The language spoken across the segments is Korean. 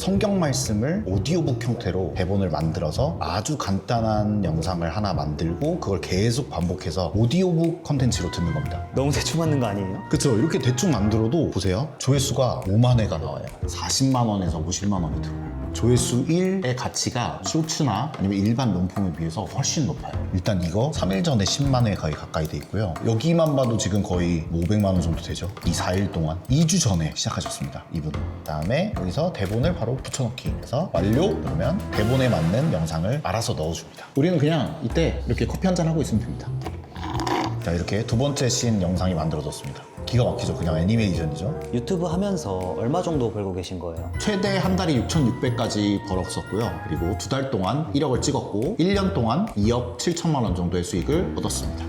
성경 말씀을 오디오북 형태로 대본을 만들어서 아주 간단한 영상을 하나 만들고 그걸 계속 반복해서 오디오북 컨텐츠로 듣는 겁니다. 너무 대충 맞는 거 아니에요? 그쵸? 이렇게 대충 만들어도 보세요. 조회수가 5만 회가 나와요. 40만 원에서 50만 원이 들어요. 조회수 1의 가치가 쇼츠나 아니면 일반 롱폼에 비해서 훨씬 높아요. 일단 이거 3일 전에 10만 회 거의 가까이 돼 있고요. 여기만 봐도 지금 거의 500만 원 정도 되죠. 이 4일 동안 2주 전에 시작하셨습니다. 이분. 그다음에 여기서 대본을 바로 붙여넣기 해서 완료 그러면 대본에 맞는 영상을 알아서 넣어줍니다. 우리는 그냥 이때 이렇게 커피 한잔 하고 있으면 됩니다. 자, 이렇게 두 번째 씬 영상이 만들어졌습니다. 기가 막히죠. 그냥 애니메이션이죠. 유튜브 하면서 얼마 정도 벌고 계신 거예요? 최대 한 달에 6,600까지 벌었었고요. 그리고 두 달 동안 1억을 찍었고 1년 동안 2억 7천만 원 정도의 수익을 얻었습니다.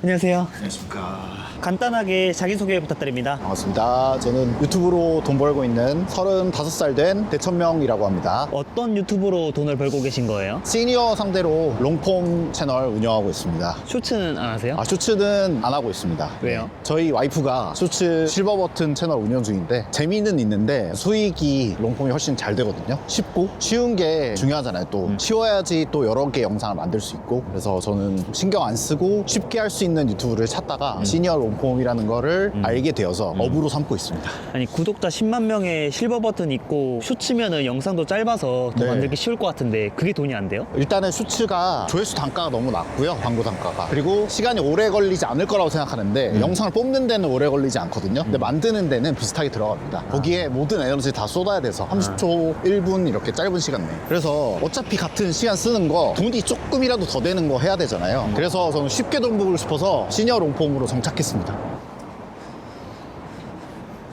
안녕하세요. 안녕하십니까. 간단하게 자기소개 부탁드립니다. 반갑습니다. 저는 유튜브로 돈 벌고 있는 35살 된 대천명이라고 합니다. 어떤 유튜브로 돈을 벌고 계신 거예요? 시니어 상대로 롱폼 채널 운영하고 있습니다. 쇼츠는 안 하세요? 쇼츠는 안 하고 있습니다. 왜요? 저희 와이프가 쇼츠 실버 버튼 채널 운영 중인데 재미는 있는데 수익이 롱폼이 훨씬 잘 되거든요. 쉽고 쉬운 게 중요하잖아요. 또 쉬워야지 또 여러 개 영상을 만들 수 있고 그래서 저는 신경 안 쓰고 쉽게 할 수 있는 유튜브를 찾다가 시니어 롱폼이라는 거를 알게 되어서 업으로 삼고 있습니다. 아니 구독자 10만 명에 실버 버튼 있고 쇼츠면은 영상도 짧아서 더 네. 만들기 쉬울 것 같은데 그게 돈이 안 돼요? 일단은 쇼츠가 조회수 단가가 너무 낮고요. 광고 단가가. 그리고 시간이 오래 걸리지 않을 거라고 생각하는데 영상을 뽑는 데는 오래 걸리지 않거든요. 근데 만드는 데는 비슷하게 들어갑니다. 거기에 모든 에너지 다 쏟아야 돼서 30초, 1분 이렇게 짧은 시간 내에. 그래서 어차피 같은 시간 쓰는 거 돈이 조금이라도 더 되는 거 해야 되잖아요. 그래서 저는 쉽게 돈 벌고 싶어서 시니어 롱폼으로 정착했습니다.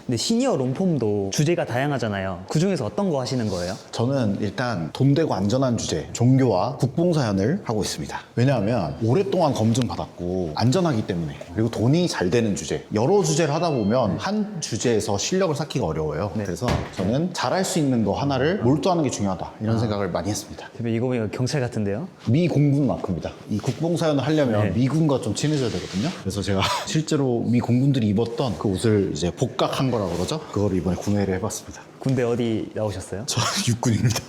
근데 시니어 롱폼도 주제가 다양하잖아요. 그 중에서 어떤 거 하시는 거예요? 저는 일단 돈 되고 안전한 주제, 종교와 국뽕사연을 하고 있습니다. 왜냐하면 오랫동안 검증받았고 안전하기 때문에 그리고 돈이 잘 되는 주제, 여러 주제를 하다 보면 한 주제에서 실력을 쌓기가 어려워요. 그래서 저는 잘할 수 있는 거 하나를 몰두하는 게 중요하다 이런 생각을 많이 했습니다. 대표님 이거 보면 경찰 같은데요? 미공군 마크입니다. 이 국뽕사연을 하려면 네. 미군과 좀 친해져야 되거든요. 그래서 제가 실제로 미 공군들이 입었던 그 옷을 이제 복각한 거라고 그러죠. 그거를 이번에 구매를 해봤습니다. 군대 어디 나오셨어요? 저 육군입니다.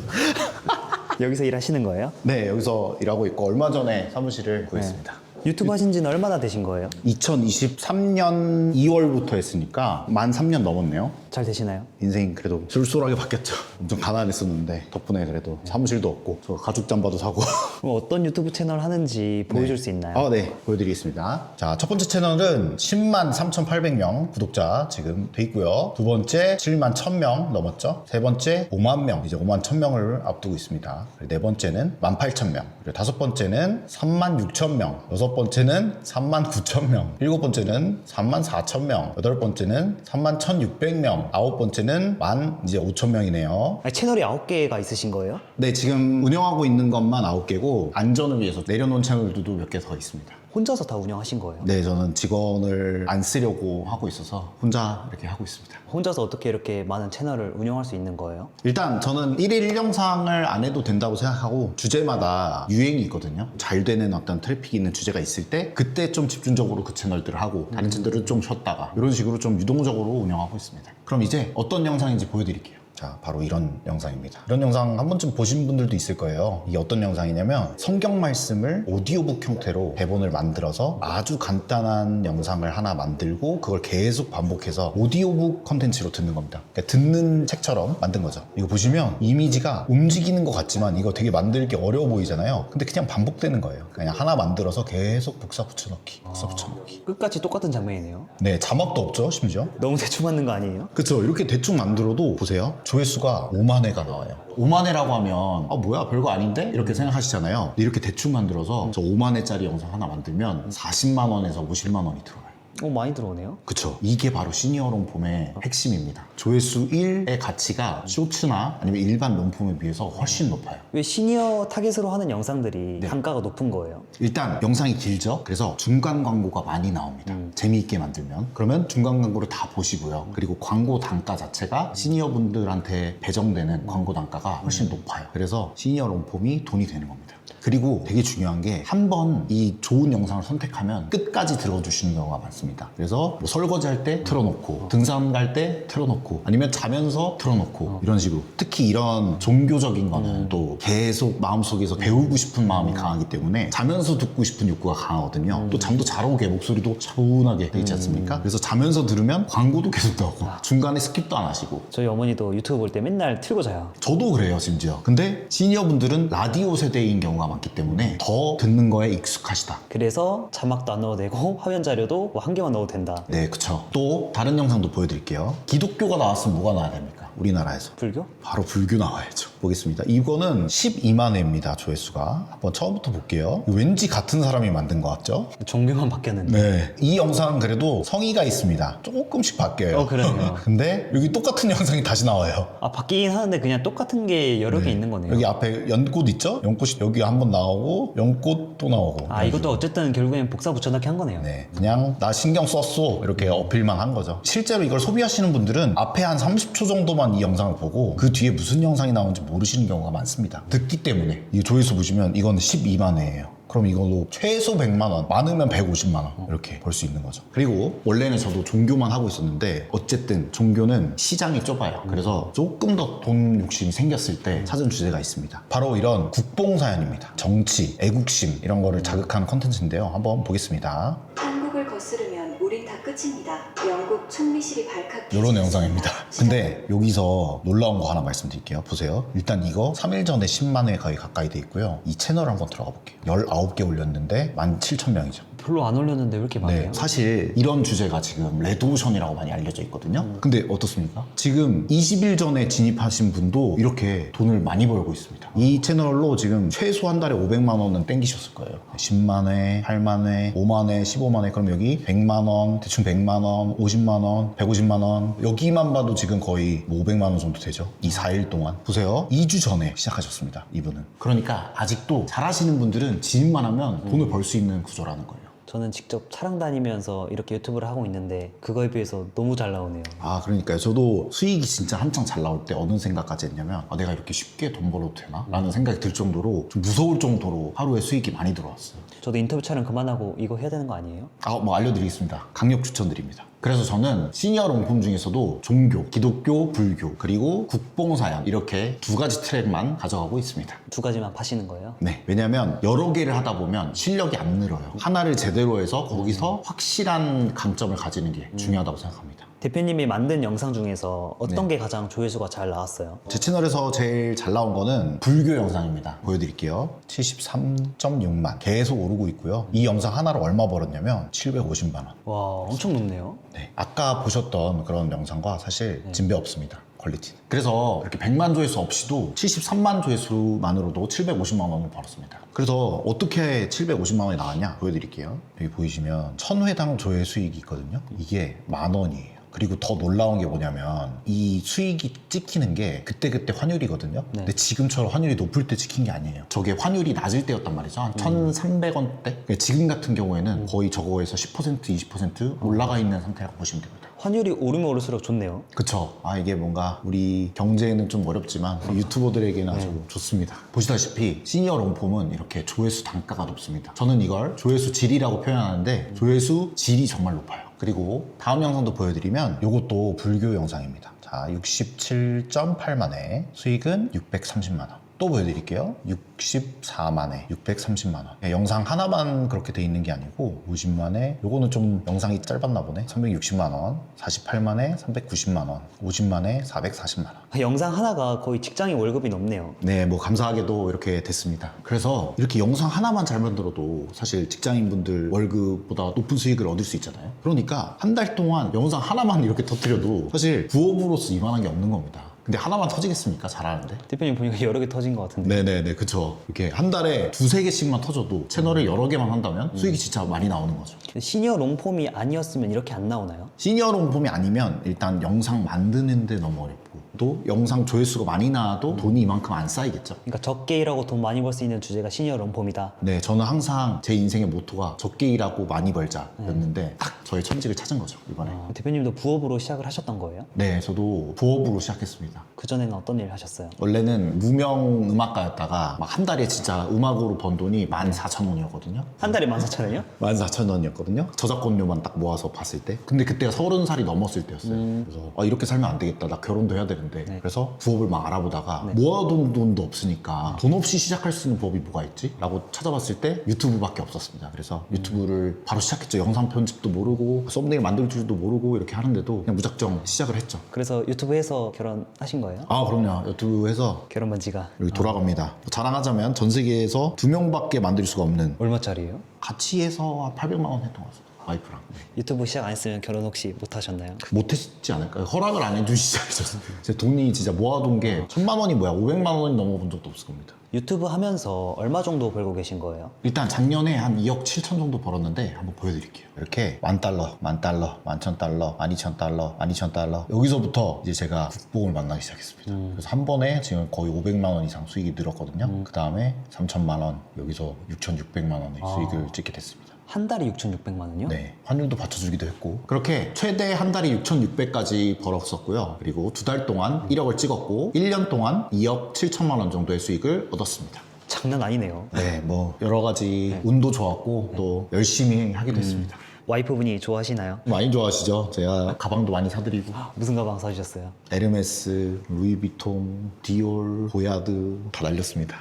여기서 일하시는 거예요? 네, 여기서 일하고 있고 얼마 전에 사무실을 구했습니다. 유튜브 하신 지는 얼마나 되신 거예요? 2023년 2월부터 했으니까 만 3년 넘었네요. 잘 되시나요? 인생 그래도 쏠쏠하게 바뀌었죠. 엄청 가난했었는데 덕분에 그래도 사무실도 없고 저 가죽 잠바도 사고. 그럼 어떤 유튜브 채널 하는지 보여줄 수 있나요? 네, 보여드리겠습니다. 자, 첫 번째 채널은 10만 3,800명 구독자 지금 돼 있고요. 두 번째 7만 1,000명 넘었죠. 세 번째 5만 명, 이제 5만 1,000명을 앞두고 있습니다. 그리고 네 번째는 18,000명, 그리고 다섯 번째는 36,000명, 여섯 번째는 39,000명, 일곱 번째는 34,000명, 여덟 번째는 31,600명, 아홉 번째는 이제 5,000명이네요. 아니, 채널이 9개가 있으신 거예요? 네, 지금 운영하고 있는 것만 9개고 안전을 위해서 내려놓은 채널들도 몇 개 더 있습니다. 혼자서 다 운영하신 거예요? 네, 저는 직원을 안 쓰려고 하고 있어서 혼자 이렇게 하고 있습니다. 혼자서 어떻게 이렇게 많은 채널을 운영할 수 있는 거예요? 일단 저는 1일 1영상을 안 해도 된다고 생각하고 주제마다 유행이 있거든요. 잘 되는 어떤 트래픽이 있는 주제가 있을 때 그때 좀 집중적으로 그 채널들을 하고 다른 채널들은 좀 쉬었다가 이런 식으로 좀 유동적으로 운영하고 있습니다. 그럼 이제 어떤 영상인지 보여드릴게요. 자, 바로 이런 영상입니다. 이런 영상 한 번쯤 보신 분들도 있을 거예요. 이게 어떤 영상이냐면 성경 말씀을 오디오북 형태로 대본을 만들어서 아주 간단한 영상을 하나 만들고 그걸 계속 반복해서 오디오북 컨텐츠로 듣는 겁니다. 그러니까 듣는 책처럼 만든 거죠. 이거 보시면 이미지가 움직이는 것 같지만 이거 되게 만들기 어려워 보이잖아요. 근데 그냥 반복되는 거예요. 그냥 하나 만들어서 계속 복사 붙여넣기, 복사 붙여넣기. 끝까지 똑같은 장면이네요. 네, 자막도 없죠, 심지어. 너무 대충 맞는 거 아니에요? 그쵸, 이렇게 대충 만들어도 보세요. 조회수가 5만 회가 나와요. 5만 회라고 하면 뭐야 별거 아닌데? 이렇게 생각하시잖아요. 근데 이렇게 대충 만들어서 저 5만 회짜리 영상 하나 만들면 40만 원에서 50만 원이 들어요. 많이 들어오네요. 그쵸, 이게 바로 시니어 롱폼의 핵심입니다. 조회수 1의 가치가 쇼츠나 아니면 일반 롱폼에 비해서 훨씬 높아요. 왜 시니어 타겟으로 하는 영상들이 단가가 높은 거예요? 일단 영상이 길죠. 그래서 중간 광고가 많이 나옵니다. 재미있게 만들면. 그러면 중간 광고를 다 보시고요. 그리고 광고 단가 자체가 시니어 분들한테 배정되는 광고 단가가 훨씬 높아요. 그래서 시니어 롱폼이 돈이 되는 겁니다. 그리고 되게 중요한 게 한 번 이 좋은 영상을 선택하면 끝까지 들어주시는 경우가 많습니다. 그래서 뭐 설거지 할 때 틀어놓고 등산 갈 때 틀어놓고 아니면 자면서 틀어놓고 이런 식으로 특히 이런 종교적인 거는 또 계속 마음속에서 배우고 싶은 마음이 강하기 때문에 자면서 듣고 싶은 욕구가 강하거든요. 또 잠도 잘 오게 목소리도 차분하게 돼 있지 않습니까? 그래서 자면서 들으면 광고도 계속 나오고 중간에 스킵도 안 하시고 저희 어머니도 유튜브 볼 때 맨날 틀고 자요. 저도 그래요 심지어. 근데 시니어분들은 라디오 세대인 경우가 많기 때문에 더 듣는 거에 익숙하시다. 그래서 자막도 안 넣어도 되고 화면 자료도 뭐 한 개만 넣어도 된다. 네, 그쵸. 또 다른 영상도 보여드릴게요. 기독교가 나왔으면 뭐가 나와야 됩니까? 우리나라에서. 불교? 바로 불교 나와야죠. 보겠습니다. 이거는 12만 회입니다. 조회수가. 한번 처음부터 볼게요. 왠지 같은 사람이 만든 것 같죠? 종교만 바뀌었는데. 네. 이 영상은 그래도 성의가 있습니다. 조금씩 바뀌어요. 그러네요. 근데 여기 똑같은 영상이 다시 나와요. 아, 바뀌긴 하는데 그냥 똑같은 게 여러 개 있는 거네요. 여기 앞에 연꽃 있죠? 연꽃이 여기 한번 나오고 연꽃 또 나오고. 아, 이것도 어쨌든 결국엔 복사 붙여넣기 한 거네요. 네, 그냥 나 신경 썼어 이렇게 어필만 한 거죠. 실제로 이걸 소비하시는 분들은 앞에 한 30초 정도만 이 영상을 보고 그 뒤에 무슨 영상이 나오는지 모르시는 경우가 많습니다. 듣기 때문에. 이 조회수 보시면 이건 12만 회예요. 그럼 이걸로 최소 100만 원, 많으면 150만 원 이렇게 벌 수 있는 거죠. 그리고 원래는 저도 종교만 하고 있었는데 어쨌든 종교는 시장이 좁아요. 그래서 조금 더 돈 욕심이 생겼을 때 찾은 주제가 있습니다. 바로 이런 국뽕사연입니다. 정치, 애국심 이런 거를 자극하는 컨텐츠인데요. 한번 보겠습니다. 한국을 거스르면 우린 다 끝입니다. 영국 총리실이 발칵 이런 영상입니다. 근데 여기서 놀라운 거 하나 말씀드릴게요. 보세요. 일단 이거 3일 전에 10만 회 거의 가까이 돼 있고요. 이 채널 한번 들어가 볼게요. 19개 올렸는데 17,000명이죠. 별로 안 올렸는데 왜 이렇게 많아요? 네, 사실 이런 주제가 지금 레드오션이라고 많이 알려져 있거든요. 근데 어떻습니까? 지금 20일 전에 진입하신 분도 이렇게 돈을 많이 벌고 있습니다. 이 채널로 지금 최소 한 달에 500만 원은 땡기셨을 거예요. 10만 회, 8만 회, 5만 회, 15만 회, 그럼 여기 100만 원, 대충 100만 원, 50만 원, 150만 원 여기만 봐도 지금 거의 500만 원 정도 되죠. 이 4일 동안. 보세요. 2주 전에 시작하셨습니다. 이분은. 그러니까 아직도 잘하시는 분들은 진입만 하면 돈을 벌 수 있는 구조라는 거예요. 저는 직접 차량 다니면서 이렇게 유튜브를 하고 있는데 그거에 비해서 너무 잘 나오네요. 아, 그러니까요. 저도 수익이 진짜 한창 잘 나올 때 어느 생각까지 했냐면 아, 내가 이렇게 쉽게 돈 벌어도 되나? 라는 생각이 들 정도로 좀 무서울 정도로 하루에 수익이 많이 들어왔어요. 저도 인터뷰 촬영 그만하고 이거 해야 되는 거 아니에요? 아, 뭐 알려드리겠습니다. 강력 추천드립니다. 그래서 저는 시니어 롱폼 중에서도 종교, 기독교, 불교, 그리고 국뽕사연 이렇게 두 가지 트랙만 가져가고 있습니다. 두 가지만 파시는 거예요? 네, 왜냐면 여러 개를 하다 보면 실력이 안 늘어요. 하나를 제대로 해서 거기서 확실한 강점을 가지는 게 중요하다고 생각합니다. 대표님이 만든 영상 중에서 어떤 게 가장 조회수가 잘 나왔어요? 제 채널에서 제일 잘 나온 거는 불교 영상입니다. 보여드릴게요. 73.6만 계속 오르고 있고요. 이 영상 하나로 얼마 벌었냐면 750만 원. 와, 엄청 높네요. 네, 아까 보셨던 그런 영상과 사실 진배 없습니다. 퀄리티는. 그래서 이렇게 100만 조회수 없이도 73만 조회수만으로도 750만 원을 벌었습니다. 그래서 어떻게 750만 원이 나왔냐 보여드릴게요. 여기 보이시면 1000회당 조회 수익이 있거든요. 이게 10,000원이에요. 그리고 더 놀라운 게 뭐냐면 이 수익이 찍히는 게 그때그때 환율이거든요. 근데 지금처럼 환율이 높을 때 찍힌 게 아니에요. 저게 환율이 낮을 때였단 말이죠. 한 1,300원대? 지금 같은 경우에는 거의 저거에서 10% 20% 올라가 있는 상태라고 보시면 됩니다. 환율이 오르면 오를수록 좋네요. 그쵸. 아, 이게 뭔가 우리 경제에는 좀 어렵지만 유튜버들에게는 아주 좋습니다. 보시다시피 시니어 롱폼은 이렇게 조회수 단가가 높습니다. 저는 이걸 조회수 질이라고 표현하는데 조회수 질이 정말 높아요. 그리고 다음 영상도 보여드리면 이것도 불교 영상입니다. 자, 67.8만 회, 수익은 630만 원. 또 보여드릴게요. 64만 회, 630만 원. 영상 하나만 그렇게 돼 있는 게 아니고 50만 회, 요거는 좀 영상이 짧았나 보네. 360만 원, 48만 회, 390만 원, 50만 회, 440만 원. 영상 하나가 거의 직장인 월급이 넘네요. 네, 뭐 감사하게도 이렇게 됐습니다. 그래서 이렇게 영상 하나만 잘 만들어도 사실 직장인분들 월급보다 높은 수익을 얻을 수 있잖아요. 그러니까 한 달 동안 영상 하나만 이렇게 터뜨려도 사실 부업으로서 이만한 게 없는 겁니다. 근데 하나만 터지겠습니까? 잘하는데? 대표님 보니까 여러 개 터진 것 같은데. 네네네, 그쵸. 이렇게 한 달에 두세 개씩만 터져도 채널을 여러 개만 한다면 수익이 진짜 많이 나오는 거죠. 시니어 롱폼이 아니었으면 이렇게 안 나오나요? 시니어 롱폼이 아니면 일단 영상 만드는데 너무 어렵고 또 영상 조회수가 많이 나와도 돈이 이만큼 안 쌓이겠죠. 그러니까 적게 일하고 돈 많이 벌 수 있는 주제가 시니어 롱폼이다. 네, 저는 항상 제 인생의 모토가 적게 일하고 많이 벌자였는데 딱 저의 천직을 찾은 거죠, 이번에. 대표님도 부업으로 시작을 하셨던 거예요? 네, 저도 부업으로 시작했습니다. 그전에는 어떤 일 하셨어요? 원래는 무명 음악가였다가 막 한 달에 진짜 음악으로 번 돈이 14,000원이었거든요. 한 달에 14,000원이요? 14,000원이었거든요. 저작권료만 딱 모아서 봤을 때. 근데 그때가 30살이 넘었을 때였어요. 그래서 이렇게 살면 안 되겠다. 나 결혼도 해야 되는데. 네. 그래서 부업을 막 알아보다가 모아둔 돈도 없으니까 돈 없이 시작할 수 있는 부업이 뭐가 있지? 라고 찾아봤을 때 유튜브밖에 없었습니다. 그래서 유튜브를 바로 시작했죠. 영상 편집도 모르고 썸네일 만들 줄도 모르고 이렇게 하는데도 그냥 무작정 시작을 했죠. 그래서 유튜브에서 결혼하신 거예요? 아, 그럼요. 유튜브에서 결혼 반지가 여기 돌아갑니다. 자랑하자면 전 세계에서 2명밖에 만들 수가 없는 얼마짜리예요? 같이 해서 한 800만 원 했던 것 같습니다. 와이프랑. 네. 유튜브 시작 안 했으면 결혼 혹시 못 하셨나요? 못했지 않을까요? 허락을 안 해주시죠. 제 돈이 진짜 모아둔 게 1,000만 원이 뭐야 500만 원이 넘어본 적도 없을 겁니다. 유튜브 하면서 얼마 정도 벌고 계신 거예요? 일단 작년에 한 2억 7천 정도 벌었는데 한번 보여드릴게요. 이렇게 10,000달러, 10,000달러, 12,000달러, 12,000달러, 12,000달러 여기서부터 이제 제가 국뽕을 만나기 시작했습니다. 그래서 한 번에 지금 거의 500만 원 이상 수익이 늘었거든요. 그 다음에 3,000만 원, 여기서 6,600만 원의 수익을 찍게 됐습니다. 한 달에 6,600만 원이요? 네, 환율도 받쳐주기도 했고 그렇게 최대 한 달에 6,600까지 벌었었고요. 그리고 2달 동안 1억을 찍었고 1년 동안 2억 7천만 원 정도의 수익을 얻었습니다. 장난 아니네요. 네, 뭐 여러 가지 운도 좋았고 또 열심히 하기도 했습니다. 와이프분이 좋아하시나요? 많이 좋아하시죠? 제가 가방도 많이 사드리고 무슨 가방 사주셨어요? 에르메스, 루이비통, 디올, 보야드 다 날렸습니다.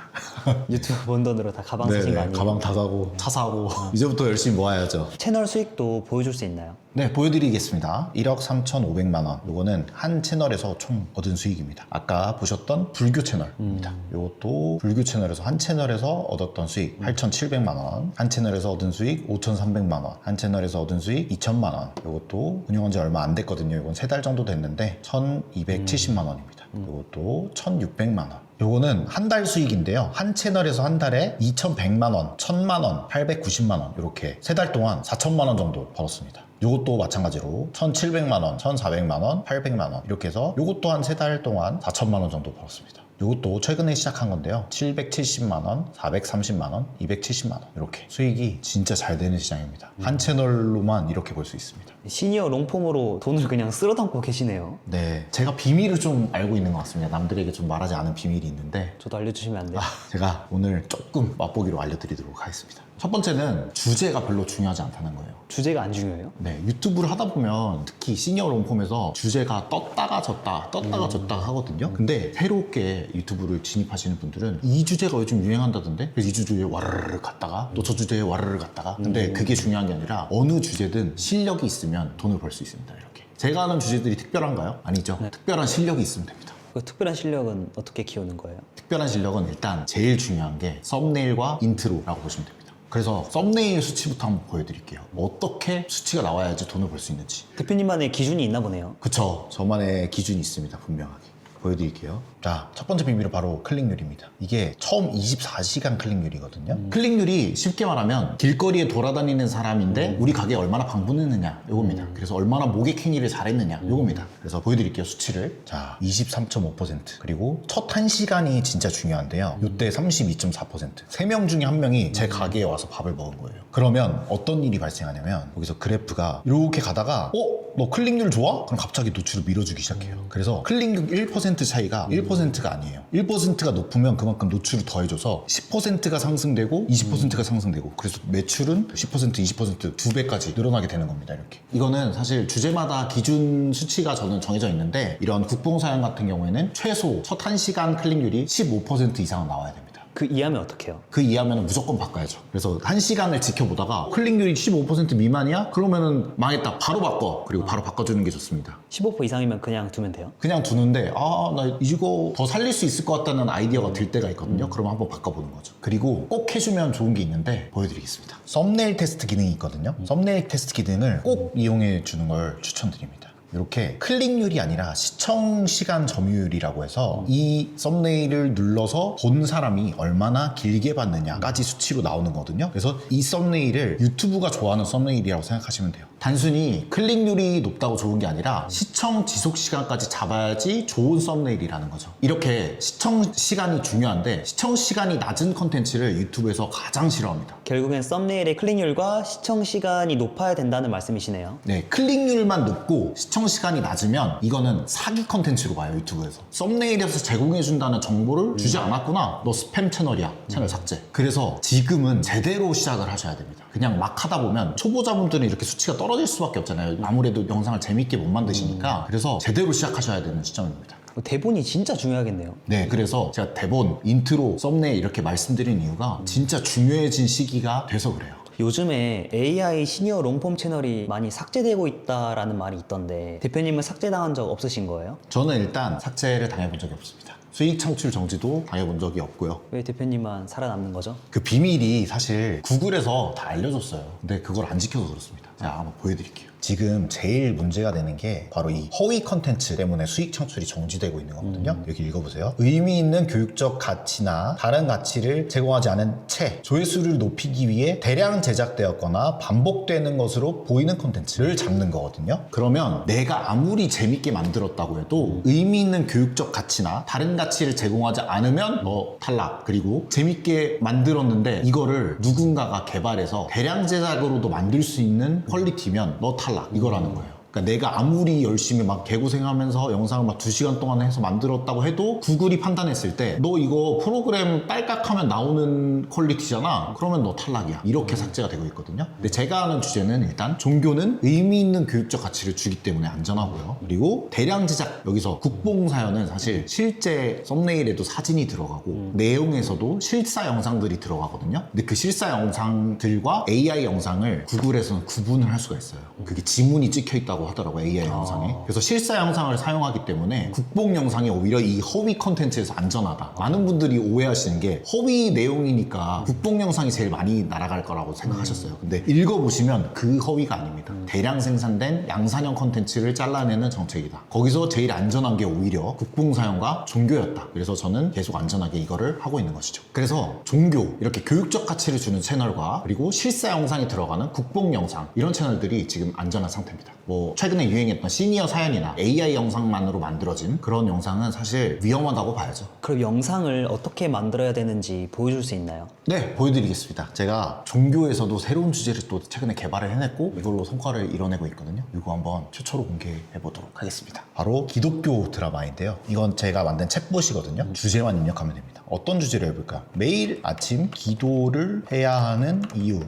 유튜브 번 돈으로 다 가방 사신 거 네, 아니에요? 가방 다 사고 차 사고 이제부터 열심히 모아야죠. 채널 수익도 보여줄 수 있나요? 네, 보여드리겠습니다. 1억 3,500만 원. 요거는 한 채널에서 총 얻은 수익입니다. 아까 보셨던 불교 채널입니다. 요것도 불교 채널에서 한 채널에서 얻었던 수익 8,700만 원. 한 채널에서 얻은 수익 5,300만 원. 한 채널에서 얻은 수익 2,000만 원. 요것도 운영한 지 얼마 안 됐거든요. 요건 3달 정도 됐는데 1,270만 원입니다. 요것도 1,600만 원. 요거는 한 달 수익인데요. 한 채널에서 한 달에 2,100만 원, 1,000만 원, 890만 원 이렇게 3달 동안 4,000만 원 정도 벌었습니다. 요것도 마찬가지로 1,700만 원, 1,400만 원, 800만 원 이렇게 해서 요것도 한 3달 동안 4,000만 원 정도 벌었습니다. 요것도 최근에 시작한 건데요. 770만 원, 430만 원, 270만 원 이렇게 수익이 진짜 잘 되는 시장입니다. 한 채널로만 이렇게 볼 수 있습니다. 시니어 롱폼으로 돈을 그냥 쓸어 담고 계시네요. 네, 제가 비밀을 좀 알고 있는 것 같습니다. 남들에게 좀 말하지 않은 비밀이 있는데 저도 알려주시면 안 돼요? 제가 오늘 조금 맛보기로 알려드리도록 하겠습니다. 첫 번째는 주제가 별로 중요하지 않다는 거예요. 주제가 안 중요해요? 네, 유튜브를 하다 보면 특히 시니어 롱폼에서 주제가 떴다가 졌다, 떴다가 졌다 하거든요. 근데 새롭게 유튜브를 진입하시는 분들은 이 주제가 요즘 유행한다던데? 그래서 이 주제에 와르르 갔다가 또 저 주제에 와르르 갔다가 근데 그게 중요한 게 아니라 어느 주제든 실력이 있으면 돈을 벌 수 있습니다. 이렇게. 제가 하는 주제들이 특별한가요? 아니죠. 특별한 실력이 있으면 됩니다. 그 특별한 실력은 어떻게 키우는 거예요? 특별한 실력은 일단 제일 중요한 게 썸네일과 인트로라고 보시면 됩니다. 그래서 썸네일 수치부터 한번 보여드릴게요. 어떻게 수치가 나와야지 돈을 벌 수 있는지. 대표님만의 기준이 있나 보네요. 그쵸. 저만의 기준이 있습니다. 분명하게. 보여드릴게요. 자, 첫 번째 비밀은 바로 클릭률입니다. 이게 처음 24시간 클릭률이거든요. 클릭률이 쉽게 말하면 길거리에 돌아다니는 사람인데 우리 가게에 얼마나 방문했느냐 요겁니다. 그래서 얼마나 모객행위를 잘했느냐 요겁니다. 그래서 보여드릴게요. 수치를. 자, 23.5% 그리고 첫 1시간이 진짜 중요한데요. 이때 32.4% 3명 중에 1명이 제 가게에 와서 밥을 먹은 거예요. 그러면 어떤 일이 발생하냐면 여기서 그래프가 이렇게 가다가 너 클릭률 좋아? 그럼 갑자기 노출을 밀어주기 시작해요. 그래서 클릭률 1% 차이가 1%가 아니에요. 1%가 높으면 그만큼 노출을 더해줘서 10%가 상승되고 20%가 상승되고 그래서 매출은 10%, 20%, 2배까지 늘어나게 되는 겁니다. 이렇게. 이거는 사실 주제마다 기준 수치가 저는 정해져 있는데 이런 국뽕사양 같은 경우에는 최소 첫 1시간 클릭률이 15% 이상은 나와야 됩니다. 그 이하면 어떡해요? 그 이하면 무조건 바꿔야죠. 그래서 1시간을 지켜보다가 클릭률이 15% 미만이야? 그러면은 망했다. 바로 바꿔. 그리고 바로 바꿔주는 게 좋습니다. 15% 이상이면 그냥 두면 돼요? 그냥 두는데 나 이거 더 살릴 수 있을 것 같다는 아이디어가 들 때가 있거든요. 그러면 한번 바꿔보는 거죠. 그리고 꼭 해주면 좋은 게 있는데 보여드리겠습니다. 썸네일 테스트 기능이 있거든요. 썸네일 테스트 기능을 꼭 이용해 주는 걸 추천드립니다. 이렇게 클릭률이 아니라 시청 시간 점유율이라고 해서 이 썸네일을 눌러서 본 사람이 얼마나 길게 봤느냐까지 수치로 나오는 거거든요. 그래서 이 썸네일을 유튜브가 좋아하는 썸네일이라고 생각하시면 돼요. 단순히 클릭률이 높다고 좋은 게 아니라 시청 지속 시간까지 잡아야지 좋은 썸네일이라는 거죠. 이렇게 시청 시간이 중요한데 시청 시간이 낮은 컨텐츠를 유튜브에서 가장 싫어합니다. 결국엔 썸네일의 클릭률과 시청 시간이 높아야 된다는 말씀이시네요. 네, 클릭률만 높고 시청 시간이 낮으면 이거는 사기 컨텐츠로 봐요, 유튜브에서. 썸네일에서 제공해준다는 정보를 주지 않았구나. 너 스팸 채널이야. 채널 삭제. 그래서 지금은 제대로 시작을 하셔야 됩니다. 그냥 막 하다 보면 초보자분들은 이렇게 수치가 떨어질 수밖에 없잖아요. 아무래도 영상을 재밌게 못 만드시니까. 그래서 제대로 시작하셔야 되는 시점입니다. 대본이 진짜 중요하겠네요. 네, 그래서 제가 대본, 인트로, 썸네일 이렇게 말씀드린 이유가 진짜 중요해진 시기가 돼서 그래요. 요즘에 AI 시니어 롱폼 채널이 많이 삭제되고 있다라는 말이 있던데 대표님은 삭제당한 적 없으신 거예요? 저는 일단 삭제를 당해본 적이 없습니다. 수익 창출 정지도 당해본 적이 없고요. 왜 대표님만 살아남는 거죠? 그 비밀이 사실 구글에서 다 알려줬어요. 근데 그걸 안 지켜서 그렇습니다. 제가 한번 보여드릴게요. 지금 제일 문제가 되는 게 바로 이 허위 컨텐츠 때문에 수익 창출이 정지되고 있는 거거든요. 여기 읽어보세요. 의미 있는 교육적 가치나 다른 가치를 제공하지 않은 채 조회수를 높이기 위해 대량 제작되었거나 반복되는 것으로 보이는 컨텐츠를 잡는 거거든요. 그러면 내가 아무리 재밌게 만들었다고 해도 의미 있는 교육적 가치나 다른 가치를 제공하지 않으면 너 탈락. 그리고 재밌게 만들었는데 이거를 누군가가 개발해서 대량 제작으로도 만들 수 있는 퀄리티면 너 탈락. 이거라는 거예요. 그러니까 내가 아무리 열심히 막 개고생하면서 영상을 막 2시간 동안 해서 만들었다고 해도 구글이 판단했을 때 너 이거 프로그램 딸깍하면 나오는 퀄리티잖아. 그러면 너 탈락이야. 이렇게 삭제가 되고 있거든요. 근데 제가 하는 주제는 일단 종교는 의미 있는 교육적 가치를 주기 때문에 안전하고요. 그리고 대량 제작, 여기서 국뽕 사연은 사실 실제 썸네일에도 사진이 들어가고 내용에서도 실사 영상들이 들어가거든요. 근데 그 실사 영상들과 AI 영상을 구글에서는 구분을 할 수가 있어요. 그게 지문이 찍혀 있다고 하더라고요, AI 영상에. 그래서 실사 영상을 사용하기 때문에 국뽕 영상이 오히려 이 허위 컨텐츠에서 안전하다. 많은 분들이 오해하시는 게 허위 내용이니까 국뽕 영상이 제일 많이 날아갈 거라고 생각하셨어요. 근데 읽어보시면 그 허위가 아닙니다. 대량 생산된 양산형 컨텐츠를 잘라내는 정책이다. 거기서 제일 안전한 게 오히려 국뽕 사용과 종교였다. 그래서 저는 계속 안전하게 이거를 하고 있는 것이죠. 그래서 종교, 이렇게 교육적 가치를 주는 채널과 그리고 실사 영상이 들어가는 국뽕 영상, 이런 채널들이 지금 안전한 상태입니다. 뭐 최근에 유행했던 시니어 사연이나 AI 영상만으로 만들어진 그런 영상은 사실 위험하다고 봐야죠. 그럼 영상을 어떻게 만들어야 되는지 보여줄 수 있나요? 네, 보여드리겠습니다. 제가 종교에서도 새로운 주제를 또 최근에 개발을 해냈고 이걸로 성과를 이뤄내고 있거든요. 이거 한번 최초로 공개해 보도록 하겠습니다. 바로 기독교 드라마인데요. 이건 제가 만든 챗봇이거든요. 주제만 입력하면 됩니다. 어떤 주제를 해볼까요? 매일 아침 기도를 해야 하는 이유.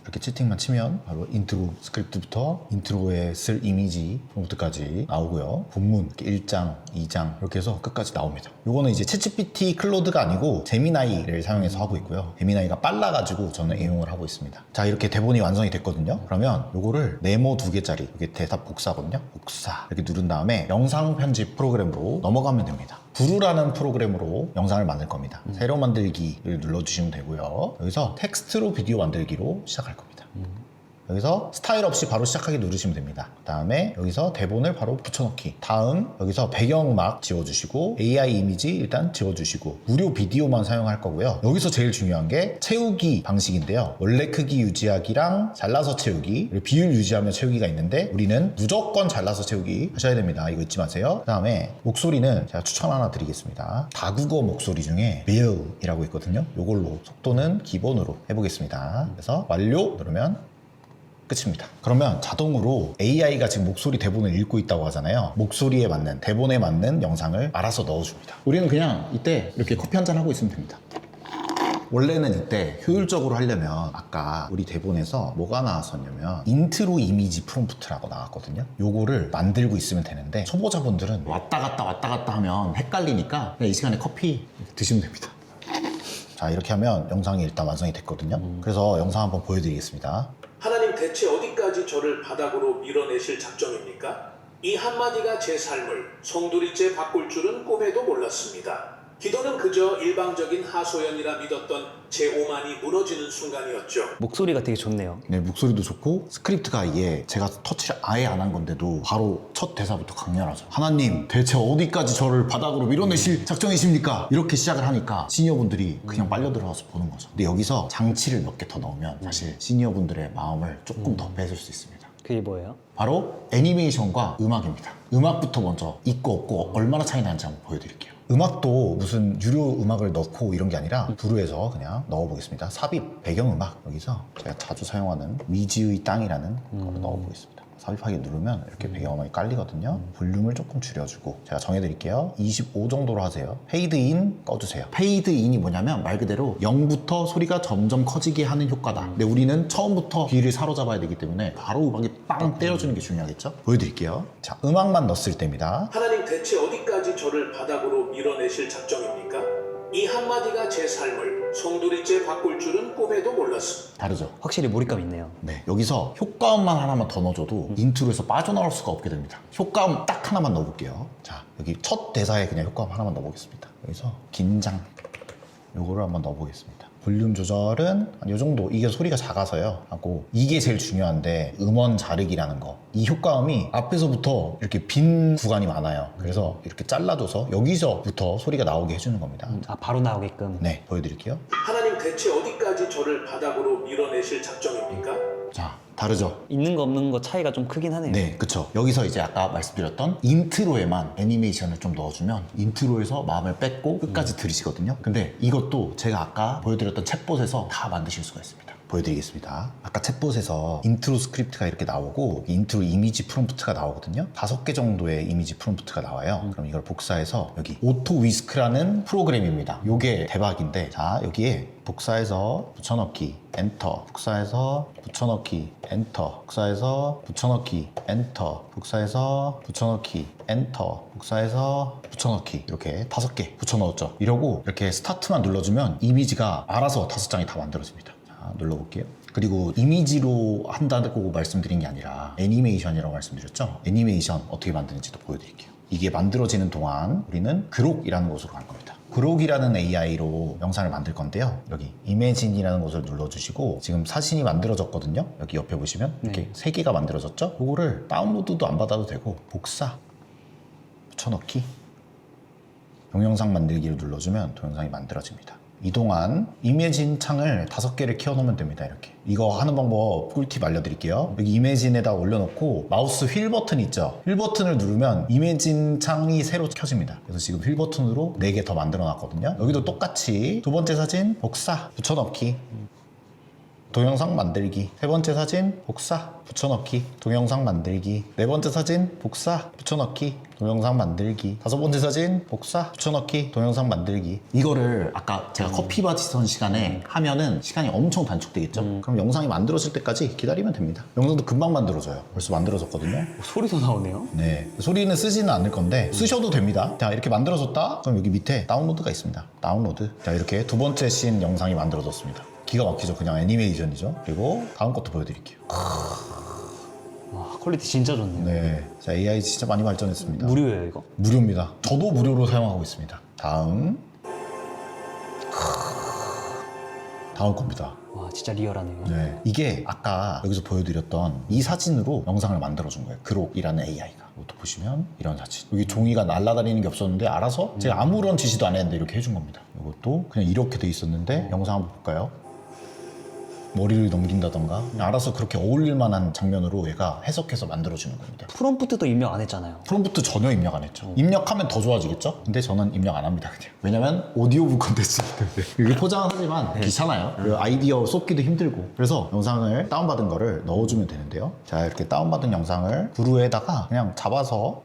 이렇게 채팅만 치면 바로 인트로 스크립트부터 인트로에 쓸 이미지 프롬프트까지 나오고요. 본문 1장, 2장 이렇게 해서 끝까지 나옵니다. 요거는 이제 챗GPT 클로드가 아니고 제미나이를 사용해서 하고 있고요. 제미나이가 빨라가지고 저는 애용을 하고 있습니다. 자, 이렇게 대본이 완성이 됐거든요. 그러면 요거를 네모 2개짜리, 이게 대답 복사거든요. 복사 이렇게 누른 다음에 영상 편집 프로그램으로 넘어가면 됩니다. 부루라는 프로그램으로 영상을 만들 겁니다. 새로 만들기를 눌러주시면 되고요. 여기서 텍스트로 비디오 만들기로 시작할 겁니다. 여기서 스타일 없이 바로 시작하기 누르시면 됩니다. 그 다음에 여기서 대본을 바로 붙여넣기. 다음 여기서 배경막 지워주시고 AI 이미지 일단 지워주시고 무료 비디오만 사용할 거고요. 여기서 제일 중요한 게 채우기 방식인데요. 원래 크기 유지하기랑 잘라서 채우기, 그리고 비율 유지하며 채우기가 있는데 우리는 무조건 잘라서 채우기 하셔야 됩니다. 이거 잊지 마세요. 그 다음에 목소리는 제가 추천 하나 드리겠습니다. 다국어 목소리 중에 Bill이라고 있거든요. 이걸로 속도는 기본으로 해보겠습니다. 그래서 완료 누르면 끝입니다. 그러면 자동으로 AI가 지금 목소리 대본을 읽고 있다고 하잖아요. 목소리에 맞는, 대본에 맞는 영상을 알아서 넣어줍니다. 우리는 그냥 이때 이렇게 커피 한잔 하고 있으면 됩니다. 원래는 이때 효율적으로 하려면 아까 우리 대본에서 뭐가 나왔었냐면 인트로 이미지 프롬프트라고 나왔거든요. 요거를 만들고 있으면 되는데 초보자분들은 왔다 갔다 하면 헷갈리니까 그냥 이 시간에 커피 드시면 됩니다. 자, 이렇게 하면 영상이 일단 완성이 됐거든요. 그래서 영상 한번 보여드리겠습니다. 하나님 대체 어디까지 저를 바닥으로 밀어내실 작정입니까? 이 한마디가 제 삶을 송두리째 바꿀 줄은 꿈에도 몰랐습니다. 기도는 그저 일방적인 하소연이라 믿었던 제 오만이 무너지는 순간이었죠. 목소리가 되게 좋네요. 네, 목소리도 좋고 스크립트가 이게 제가 터치를 아예 안 한 건데도 바로 첫 대사부터 강렬하죠. 하나님 대체 어디까지 저를 바닥으로 밀어내실 작정이십니까? 이렇게 시작을 하니까 시니어분들이 그냥 빨려 들어가서 보는 거죠. 근데 여기서 장치를 몇 개 더 넣으면 사실 시니어분들의 마음을 조금 더 뺏을 수 있습니다. 그게 뭐예요? 바로 애니메이션과 음악입니다. 음악부터 먼저 있고 없고 얼마나 차이 나는지 한번 보여드릴게요. 음악도 무슨 유료 음악을 넣고 이런 게 아니라 부루에서 그냥 넣어보겠습니다. 삽입 배경음악, 여기서 제가 자주 사용하는 미지의 땅이라는 거를 넣어보겠습니다. 삽입하기 누르면 이렇게 배경음악이 깔리거든요. 볼륨을 조금 줄여주고 제가 정해드릴게요. 25 정도로 하세요. 페이드인 꺼주세요. 페이드인이 뭐냐면 말 그대로 0부터 소리가 점점 커지게 하는 효과다. 근데 우리는 처음부터 귀를 사로잡아야 되기 때문에 바로 음악이 빵 때려주는 게 중요하겠죠? 보여드릴게요. 자, 음악만 넣었을 때입니다. 하나님 대체 어디까지 저를 바닥으로 밀어내실 작정입니까? 이 한마디가 제 삶을 송두리째 바꿀 줄은 꿈에도 몰랐습니다. 다르죠? 확실히 몰입감 있네요. 네, 여기서 효과음만 하나만 더 넣어줘도 인트로에서 빠져나올 수가 없게 됩니다. 효과음 딱 하나만 넣어볼게요. 자, 여기 첫 대사에 그냥 효과음 하나만 넣어보겠습니다. 여기서 긴장, 요거를 한번 넣어보겠습니다. 볼륨 조절은 한 요 정도, 이게 소리가 작아서요 하고, 이게 제일 중요한데 음원 자르기라는 거, 이 효과음이 앞에서부터 이렇게 빈 구간이 많아요. 그래서 이렇게 잘라줘서 여기서부터 소리가 나오게 해주는 겁니다. 아, 바로 나오게끔. 네, 보여드릴게요. 하나님 대체 어디까지 저를 바닥으로 밀어내실 작정입니까? 자, 다르죠? 있는 거 없는 거 차이가 좀 크긴 하네요. 네, 그쵸. 여기서 이제 아까 말씀드렸던 인트로에만 애니메이션을 좀 넣어주면 인트로에서 마음을 뺏고 끝까지 들으시거든요. 근데 이것도 제가 아까 보여드렸던 챗봇에서 다 만드실 수가 있습니다. 보여드리겠습니다. 아까 챗봇에서 인트로 스크립트가 이렇게 나오고 인트로 이미지 프롬프트가 나오거든요. 5개 정도의 이미지 프롬프트가 나와요. 그럼 이걸 복사해서 여기 오토 위스크라는 프로그램입니다. 요게 대박인데, 자, 여기에 복사해서 붙여넣기 엔터, 복사해서 붙여넣기 엔터, 복사해서 붙여넣기 엔터, 복사해서 붙여넣기 엔터, 복사해서 붙여넣기, 이렇게 5개 붙여넣었죠. 이러고 이렇게 스타트만 눌러주면 이미지가 알아서 5장이 다 만들어집니다. 자, 눌러볼게요. 그리고 이미지로 한다고 말씀드린 게 아니라 애니메이션이라고 말씀드렸죠. 애니메이션 어떻게 만드는지도 보여드릴게요. 이게 만들어지는 동안 우리는 그록이라는 곳으로 갈 겁니다. 그록이라는 AI로 영상을 만들 건데요. 여기 이매진이라는 곳을 눌러주시고 지금 사진이 만들어졌거든요. 여기 옆에 보시면 이렇게 3개가 만들어졌죠. 이거를 다운로드도 안 받아도 되고 복사, 붙여넣기, 동영상 만들기를 눌러주면 동영상이 만들어집니다. 이 동안 이매진 창을 5개를 키워놓으면 됩니다. 이렇게. 이거 하는 방법 꿀팁 알려드릴게요. 여기 이매진에다 올려놓고 마우스 휠 버튼 있죠? 휠 버튼을 누르면 이매진 창이 새로 켜집니다. 그래서 지금 휠 버튼으로 4개 더 만들어 놨거든요. 여기도 똑같이 2번째 사진 복사, 붙여넣기, 동영상 만들기, 3번째 사진 복사, 붙여넣기, 동영상 만들기, 4번째 사진 복사, 붙여넣기, 동영상 만들기, 5번째 사진 복사, 붙여넣기, 동영상 만들기. 이거를 아까 제가 커피 마시던 시간에 하면은 시간이 엄청 단축되겠죠? 그럼 영상이 만들어질 때까지 기다리면 됩니다. 영상도 금방 만들어져요. 벌써 만들어졌거든요. 소리도 나오네요. 네, 소리는 쓰지는 않을 건데 쓰셔도 됩니다. 자, 이렇게 만들어졌다? 그럼 여기 밑에 다운로드가 있습니다. 다운로드. 자, 이렇게 2번째 씬 영상이 만들어졌습니다. 기가 막히죠. 그냥 애니메이션이죠. 그리고 다음 것도 보여드릴게요. 와, 퀄리티 진짜 좋네요. 네, 자, AI 진짜 많이 발전했습니다. 무료예요, 이거? 무료입니다. 저도 무료로 사용하고 있습니다. 다음 겁니다. 와, 진짜 리얼하네요. 네, 이게 아까 여기서 보여드렸던 이 사진으로 영상을 만들어준 거예요. 그록이라는 AI가. 이것도 보시면 이런 사진. 여기 종이가 날아다니는 게 없었는데 알아서 제가 아무런 지시도 안 했는데 이렇게 해준 겁니다. 이것도 그냥 이렇게 돼 있었는데 영상 한번 볼까요? 머리를 넘긴다던가 그냥 알아서 그렇게 어울릴 만한 장면으로 얘가 해석해서 만들어주는 겁니다. 프롬프트도 입력 안 했잖아요. 프롬프트 전혀 입력 안 했죠. 입력하면 더 좋아지겠죠? 근데 저는 입력 안 합니다, 그냥. 왜냐면 오디오북 컨텐츠이기 때문에. 이게 포장은 하지만 귀찮아요. 그리고 아이디어 쏟기도 힘들고. 그래서 영상을 다운받은 거를 넣어주면 되는데요. 자, 이렇게 다운받은 영상을 구루에다가 그냥 잡아서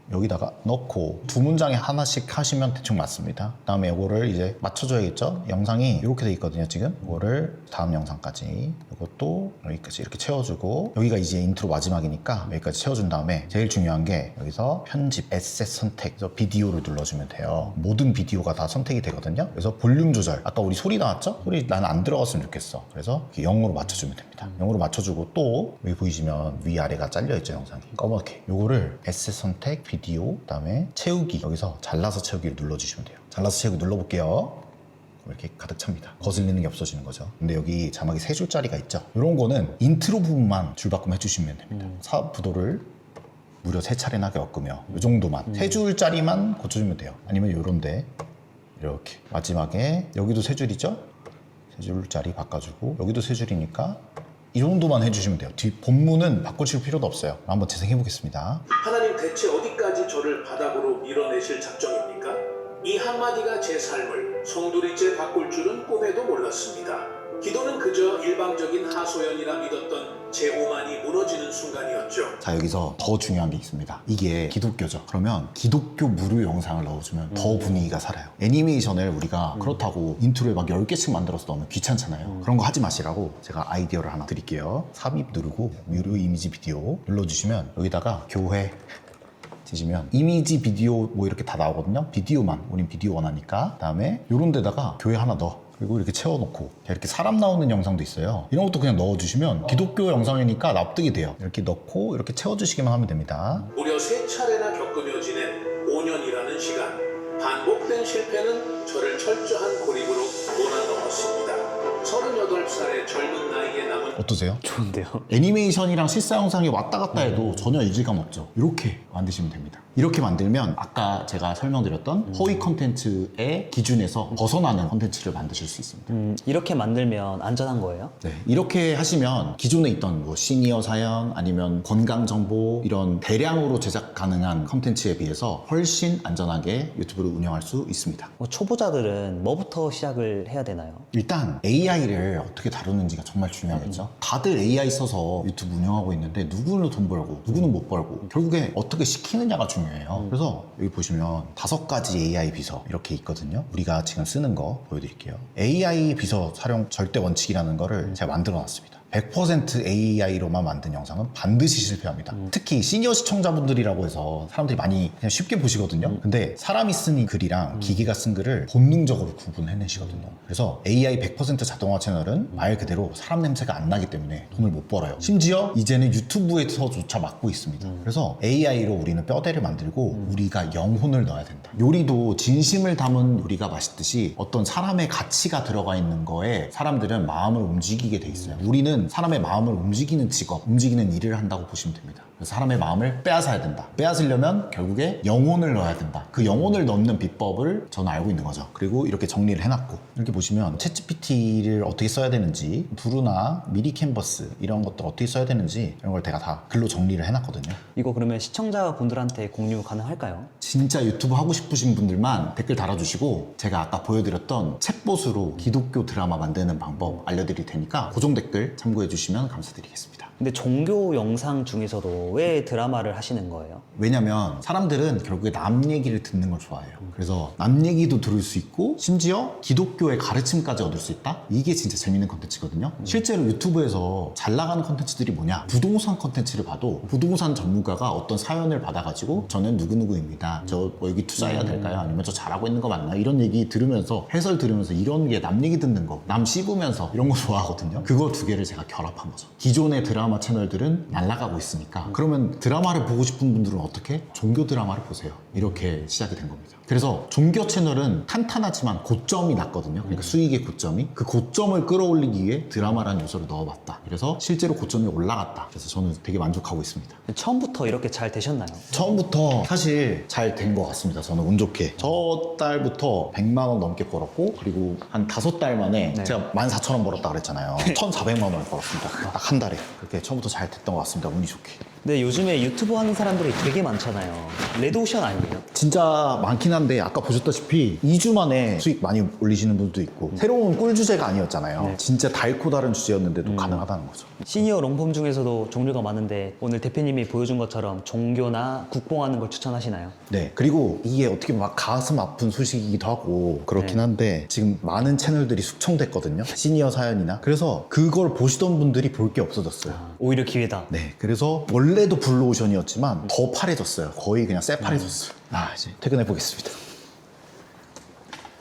여기다가 넣고 2문장에 하나씩 하시면 대충 맞습니다. 그다음에 이거를 이제 맞춰줘야겠죠. 영상이 이렇게 돼 있거든요. 지금 이거를 다음 영상까지, 이것도 여기까지 이렇게 채워주고, 여기가 이제 인트로 마지막이니까 여기까지 채워준 다음에 제일 중요한 게 여기서 편집, 에셋 선택, 그래서 비디오를 눌러주면 돼요. 모든 비디오가 다 선택이 되거든요. 그래서 볼륨 조절, 아까 우리 소리 나왔죠? 소리 나는 안 들어갔으면 좋겠어. 그래서 이렇게 0으로 맞춰주면 됩니다. 0으로 맞춰주고 또 여기 보이시면 위아래가 잘려있죠. 영상이 검게. 요거를 에셋 선택, 비디오, 그다음에 채우기, 여기서 잘라서 채우기를 눌러주시면 돼요. 잘라서 채우기 눌러볼게요. 이렇게 가득 찹니다. 거슬리는 게 없어지는 거죠. 근데 여기 자막이 3줄짜리가 있죠. 이런 거는 인트로 부분만 줄바꿈 해주시면 됩니다. 사업 부도를 무려 3차례나 겪으며 이 정도만 3줄짜리만 고쳐주면 돼요. 아니면 요런데 이렇게 마지막에 여기도 3줄이죠? 3줄짜리 바꿔주고 여기도 3줄이니까 이 정도만 해주시면 돼요. 뒷 본문은 바꾸실 필요도 없어요. 한번 재생해 보겠습니다. 하나님 대체 어디까지 저를 바닥으로 밀어내실 작정입니까? 이 한마디가 제 삶을 송두리째 바꿀 줄은 꿈에도 몰랐습니다. 기도는 그저 일방적인 하소연이라 믿었던 제 오만이 무너지는 순간이었죠. 자, 여기서 더 중요한 게 있습니다. 이게 기독교죠. 그러면 기독교 무료 영상을 넣어주면 더 분위기가 살아요. 애니메이션을 우리가 그렇다고 인트로에 막 10개씩 만들어서 넣으면 귀찮잖아요. 그런 거 하지 마시라고 제가 아이디어를 하나 드릴게요. 삽입 누르고 무료 이미지 비디오 눌러주시면 여기다가 교회 치시면 이미지 비디오 뭐 이렇게 다 나오거든요. 비디오만, 우린 비디오 원하니까. 그 다음에 요런 데다가 교회 하나 넣어. 그리고 이렇게 채워놓고 이렇게 사람 나오는 영상도 있어요. 이런 것도 그냥 넣어주시면 기독교 영상이니까 납득이 돼요. 이렇게 넣고 이렇게 채워주시기만 하면 됩니다. 무려 3차례나 겪으며 지낸 5년이라는 시간. 반복된 실패는 저를 철저한 고립으로 몰아넣었습니다. 38살의 젊은 나이에 남은 어떠세요? 좋은데요? 애니메이션이랑 실사 영상이 왔다 갔다 해도 전혀 이질감 없죠. 이렇게 만드시면 됩니다. 이렇게 만들면 아까 제가 설명드렸던 허위 컨텐츠의 기준에서 벗어나는 컨텐츠를 만드실 수 있습니다. 이렇게 만들면 안전한 거예요? 네, 이렇게 하시면 기존에 있던 뭐 시니어 사연 아니면 건강 정보 이런 대량으로 제작 가능한 컨텐츠에 비해서 훨씬 안전하게 유튜브를 운영할 수 있습니다. 초보자들은 뭐부터 시작을 해야 되나요? 일단 AI를 어떻게 다루는지가 정말 중요하겠죠. 다들 AI 써서 유튜브 운영하고 있는데 누구는 돈 벌고 누구는 못 벌고 결국에 어떻게 시키느냐가 중요해요. 그래서 여기 보시면 5가지 AI 비서 이렇게 있거든요. 우리가 지금 쓰는 거 보여드릴게요. AI 비서 촬영 절대 원칙이라는 거를 제가 만들어 놨습니다. 100% AI로만 만든 영상은 반드시 실패합니다. 특히 시니어 시청자분들이라고 해서 사람들이 많이 그냥 쉽게 보시거든요. 근데 사람이 쓴 글이랑 기계가 쓴 글을 본능적으로 구분해내시거든요. 그래서 AI 100% 자동화 채널은 말 그대로 사람 냄새가 안 나기 때문에 돈을 못 벌어요. 심지어 이제는 유튜브에서조차 막고 있습니다. 그래서 AI로 우리는 뼈대를 만들고 우리가 영혼을 넣어야 된다. 요리도 진심을 담은 요리가 맛있듯이 어떤 사람의 가치가 들어가 있는 거에 사람들은 마음을 움직이게 돼 있어요. 우리는 사람의 마음을 움직이는 직업, 움직이는 일을 한다고 보시면 됩니다. 그래서 사람의 마음을 빼앗아야 된다. 빼앗으려면 결국에 영혼을 넣어야 된다. 그 영혼을 넣는 비법을 저는 알고 있는 거죠. 그리고 이렇게 정리를 해놨고 이렇게 보시면 챗GPT를 어떻게 써야 되는지 두루나 미리 캔버스 이런 것들 어떻게 써야 되는지 이런 걸 제가 다 글로 정리를 해놨거든요. 이거 그러면 시청자분들한테 공유 가능할까요? 진짜 유튜브 하고 싶으신 분들만 댓글 달아주시고 제가 아까 보여드렸던 챗봇으로 기독교 드라마 만드는 방법 알려드릴 테니까 고정 댓글 참고해 주시면 감사드리겠습니다. 근데 종교 영상 중에서도 왜 드라마를 하시는 거예요? 왜냐면 사람들은 결국에 남 얘기를 듣는 걸 좋아해요. 그래서 남 얘기도 들을 수 있고 심지어 기독교의 가르침까지 얻을 수 있다? 이게 진짜 재밌는 컨텐츠거든요. 실제로 유튜브에서 잘 나가는 컨텐츠들이 뭐냐? 부동산 컨텐츠를 봐도 부동산 전문가가 어떤 사연을 받아가지고 저는 누구누구입니다. 저 뭐 여기 투자해야 될까요? 아니면 저 잘하고 있는 거 맞나요? 이런 얘기 들으면서 해설 들으면서 이런 게 남 얘기 듣는 거 남 씹으면서 이런 거 좋아하거든요. 그거 두 개를 제가 결합한 거죠. 기존의 드라마 채널들은 날아가고 있으니까 그러면 드라마를 보고 싶은 분들은 어떻게? 종교 드라마를 보세요. 이렇게 시작이 된 겁니다. 그래서 종교 채널은 탄탄하지만 고점이 낮거든요. 그러니까 수익의 고점이 그 고점을 끌어올리기 위해 드라마라는 요소를 넣어봤다. 그래서 실제로 고점이 올라갔다. 그래서 저는 되게 만족하고 있습니다. 처음부터 이렇게 잘 되셨나요? 처음부터 사실 잘 된 것 같습니다. 저는 운 좋게 첫 달부터 100만 원 넘게 벌었고 그리고 한 5달 만에 네. 제가 14,000원 벌었다 그랬잖아요. 1,400만 원을 벌었습니다. 딱 한 달에. 그렇게 처음부터 잘 됐던 것 같습니다. 운이 좋게. 근데 요즘에 유튜브 하는 사람들이 되게 많잖아요. 레드오션 아니에요? 진짜 많긴 한데 아까 보셨다시피 2주 만에 수익 많이 올리시는 분도 있고 새로운 꿀 주제가 아니었잖아요. 네. 진짜 달고 다른 주제였는데도 가능하다는 거죠. 시니어 롱폼 중에서도 종류가 많은데 오늘 대표님이 보여준 것처럼 종교나 국뽕하는 걸 추천하시나요? 네. 그리고 이게 어떻게 보면 막 가슴 아픈 소식이기도 하고 그렇긴 한데 지금 많은 채널들이 숙청됐거든요. 시니어 사연이나. 그래서 그걸 보시던 분들이 볼 게 없어졌어요. 오히려 기회다. 네. 그래서 원래도 블루오션이었지만 더 파래졌어요. 거의 그냥 새파래졌어요. 이제 퇴근해 보겠습니다.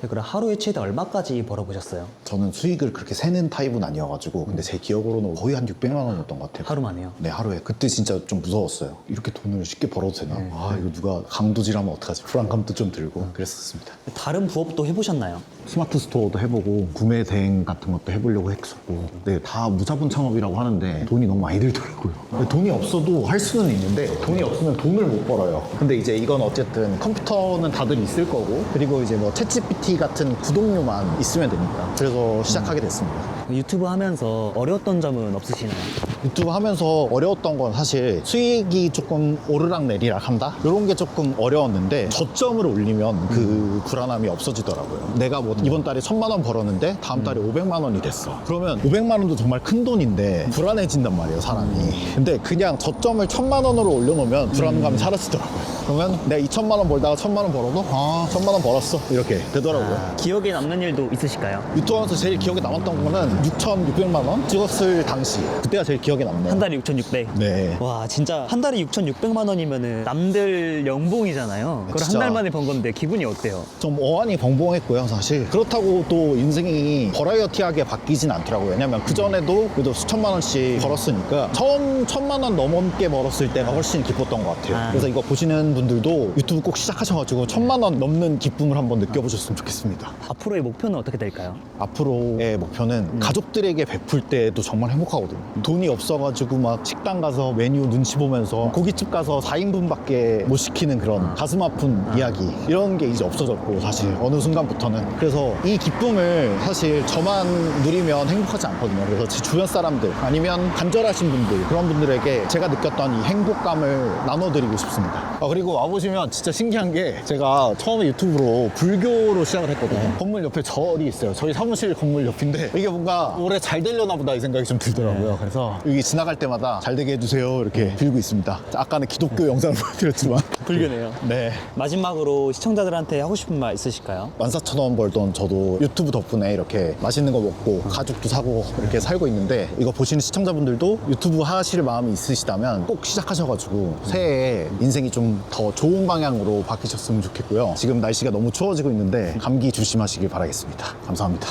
네, 그럼 하루에 최대 얼마까지 벌어보셨어요? 저는 수익을 그렇게 세는 타입은 아니어가지고 근데 제 기억으로는 거의 한 600만 원이었던 것 같아요. 하루만에요? 네, 하루에. 그때 진짜 좀 무서웠어요. 이렇게 돈을 쉽게 벌어도 되나? 이거 누가 강도질하면 어떡하지? 불안감도 좀 들고 그랬었습니다. 다른 부업도 해보셨나요? 스마트 스토어도 해보고 구매 대행 같은 것도 해보려고 했었고, 네, 다 무자본 창업이라고 하는데 돈이 너무 많이 들더라고요. 돈이 없어도 할 수는 있는데 돈이 없으면 돈을 못 벌어요. 근데 이제 이건 어쨌든 컴퓨터는 다들 있을 거고, 그리고 이제 뭐 챗GPT 같은 구독료만 있으면 되니까 그래서 시작하게 됐습니다. 유튜브 하면서 어려웠던 점은 없으시나요? 유튜브 하면서 어려웠던 건 사실 수익이 조금 오르락내리락 한다? 이런 게 조금 어려웠는데 저점을 올리면 그 불안함이 없어지더라고요. 내가 뭐 이번 달에 1,000만 원 벌었는데 다음 달에 500만 원이 됐어. 그러면 500만 원도 정말 큰 돈인데 불안해진단 말이에요, 사람이. 근데 그냥 저점을 1,000만 원으로 올려놓으면 불안감이 사라지더라고요. 그러면 내가 2,000만 원 벌다가 1,000만 원 벌어도 1,000만 원 벌었어. 이렇게 되더라고요. 기억에 남는 일도 있으시까요? 유튜브 하면서 제일 기억에 남았던 거는 6,600만 원 찍었을 당시. 그때가 제일 기억에 남네요. 한 달에 6,600. 네. 와, 진짜 한 달에 6,600만 원이면은 남들 연봉이잖아요. 그걸 한 진짜. 달 만에 번 건데 기분이 어때요? 좀 어안이 벙벙했고요, 사실. 그렇다고 또 인생이 버라이어티하게 바뀌진 않더라고요. 왜냐면 그전에도 그래도 수천만 원씩 벌었으니까 처음 1,000만 원 넘게 벌었을 때가 훨씬 기뻤던 것 같아요. 그래서 이거 보시는 분들도 유튜브 꼭 시작하셔가지고 1,000만 원 넘는 기쁨을 한번 느껴보셨으면 좋겠습니다. 앞으로의 목표는 어떻게 될까요? 앞으로의 목표는 가족들에게 베풀 때도 정말 행복하거든요. 돈이 없어가지고 막 식당 가서 메뉴 눈치 보면서 고깃집 가서 4인분밖에 못 시키는 그런 가슴 아픈 이야기, 이런 게 이제 없어졌고, 사실 어느 순간부터는. 그래서 이 기쁨을 사실 저만 누리면 행복하지 않거든요. 그래서 제 주변 사람들 아니면 간절하신 분들, 그런 분들에게 제가 느꼈던 이 행복감을 나눠드리고 싶습니다. 그리고 와보시면 진짜 신기한 게, 제가 처음에 유튜브로 불교로 시작을 했거든요. 건물 옆에 절이 있어요. 저희 사무실 건물 옆인데 이게 뭔가 올해 잘 되려나 보다 이 생각이 좀 들더라고요. 그래서 여기 지나갈 때마다 잘 되게 해주세요 이렇게 빌고 있습니다. 아까는 기독교 영상을 보여드렸지만 불교네요. 네, 마지막으로 시청자들한테 하고 싶은 말 있으실까요? 14,000원 벌던 저도 유튜브 덕분에 이렇게 맛있는 거 먹고 가죽도 사고 이렇게 살고 있는데, 이거 보시는 시청자분들도 유튜브 하실 마음이 있으시다면 꼭 시작하셔가지고 새해에 인생이 좀 더 좋은 방향으로 바뀌셨으면 좋겠고요. 지금 날씨가 너무 추워지고 있는데 감기 조심하시길 바라겠습니다. 감사합니다.